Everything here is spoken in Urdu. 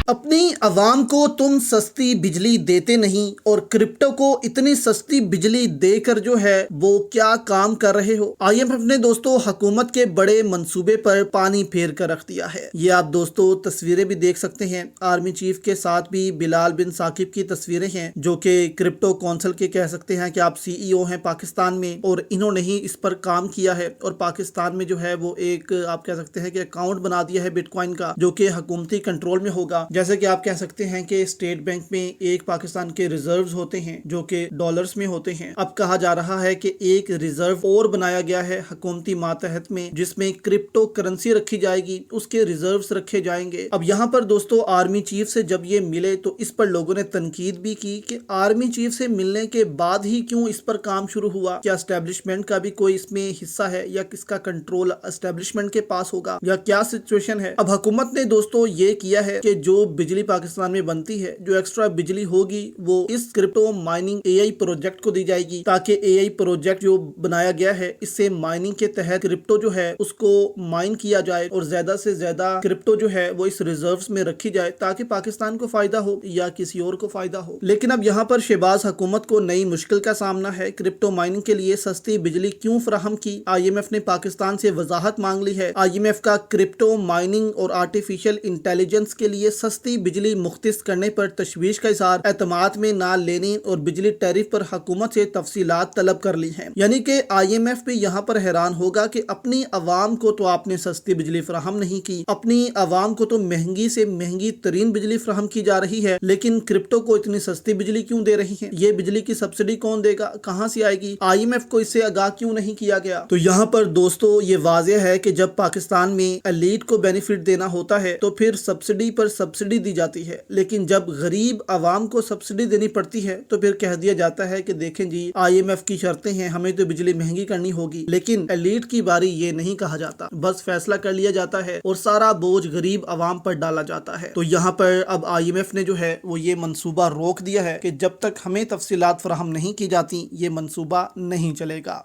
اپنی عوام کو تم سستی بجلی دیتے نہیں اور کرپٹو کو اتنی سستی بجلی دے کر جو ہے وہ کیا کام کر رہے ہو۔ IMF نے دوستو حکومت کے بڑے منصوبے پر پانی پھیر کر رکھ دیا ہے۔ یہ آپ دوستو تصویریں بھی دیکھ سکتے ہیں، آرمی چیف کے ساتھ بھی بلال بن ثاقب کی تصویریں ہیں جو کہ کرپٹو کونسل کے کہہ سکتے ہیں کہ آپ CEO ہیں پاکستان میں، اور انہوں نے ہی اس پر کام کیا ہے اور پاکستان میں جو ہے وہ ایک آپ کہہ سکتے ہیں کہ اکاؤنٹ بنا دیا ہے بٹ کوائن کا، جو کہ حکومتی کنٹرول میں ہوگا۔ جیسے کہ آپ کہہ سکتے ہیں کہ اسٹیٹ بینک میں ایک پاکستان کے ریزروز ہوتے ہیں جو کہ ڈالرز میں ہوتے ہیں۔ اب کہا جا رہا ہے کہ ایک ریزرو اور بنایا گیا ہے حکومتی ماتحت میں جس میں کرپٹو کرنسی رکھی جائے گی، اس کے ریزروز رکھے جائیں گے۔ اب یہاں پر دوستو آرمی چیف سے جب یہ ملے تو اس پر لوگوں نے تنقید بھی کی کہ آرمی چیف سے ملنے کے بعد ہی کیوں اس پر کام شروع ہوا؟ کیا اسٹیبلشمنٹ کا بھی کوئی اس میں حصہ ہے یا کس کا کنٹرول اسٹیبلشمنٹ کے پاس ہوگا یا کیا سچویشن ہے؟ اب حکومت نے دوستو یہ کیا ہے کہ جو بجلی پاکستان میں بنتی ہے، جو ایکسٹرا بجلی ہوگی وہ اس کرپٹو مائننگ AI پروجیکٹ کو دی جائے گی، تاکہ AI پروجیکٹ جو بنایا گیا ہے اس سے مائننگ کے تحت کرپٹو جو ہے اس کو مائن کیا جائے اور زیادہ سے زیادہ کرپٹو جو ہے وہ اس ریزروز میں رکھی جائے تاکہ پاکستان کو فائدہ ہو یا کسی اور کو فائدہ ہو۔ لیکن اب یہاں پر شہباز حکومت کو نئی مشکل کا سامنا ہے۔ کرپٹو مائننگ کے لیے سستی بجلی کیوں فراہم کی؟ IMF نے پاکستان سے وضاحت مانگ لی ہے۔ IMF کا کرپٹو مائننگ اور آرٹیفیشل انٹیلیجنس کے لیے سستی بجلی مختص کرنے پر تشویش کا اظہار، اعتماد میں نہ لینے اور بجلی ٹیرف پر حکومت سے تفصیلات طلب کر لی ہیں۔ یعنی کہ IMF بھی یہاں پر حیران ہوگا کہ اپنی عوام کو تو آپ نے سستی بجلی فراہم نہیں کی، اپنی عوام کو تو مہنگی سے مہنگی ترین بجلی فراہم کی جا رہی ہے، لیکن کرپٹو کو اتنی سستی بجلی کیوں دے رہی ہیں؟ یہ بجلی کی سبسڈی کون دے گا؟ کہاں سے آئے گی؟ IMF کو اس سے آگاہ کیوں نہیں کیا گیا؟ تو یہاں پر دوستو یہ واضح ہے کہ جب پاکستان میں ایلیٹ کو بینیفٹ دینا ہوتا ہے تو پھر سبسڈی پر سبسڈی دی جاتی ہے، لیکن جب غریب عوام کو سبسڈی دینی پڑتی ہے تو پھر کہہ دیا جاتا ہے کہ دیکھیں جی IMF کی شرطیں ہیں، ہمیں تو بجلی مہنگی کرنی ہوگی، لیکن ایلیٹ کی باری یہ نہیں کہا جاتا، بس فیصلہ کر لیا جاتا ہے اور سارا بوجھ غریب عوام پر ڈالا جاتا ہے۔ تو یہاں پر اب IMF نے جو ہے وہ یہ منصوبہ روک دیا ہے کہ جب تک ہمیں تفصیلات فراہم نہیں کی جاتی یہ منصوبہ نہیں چلے گا۔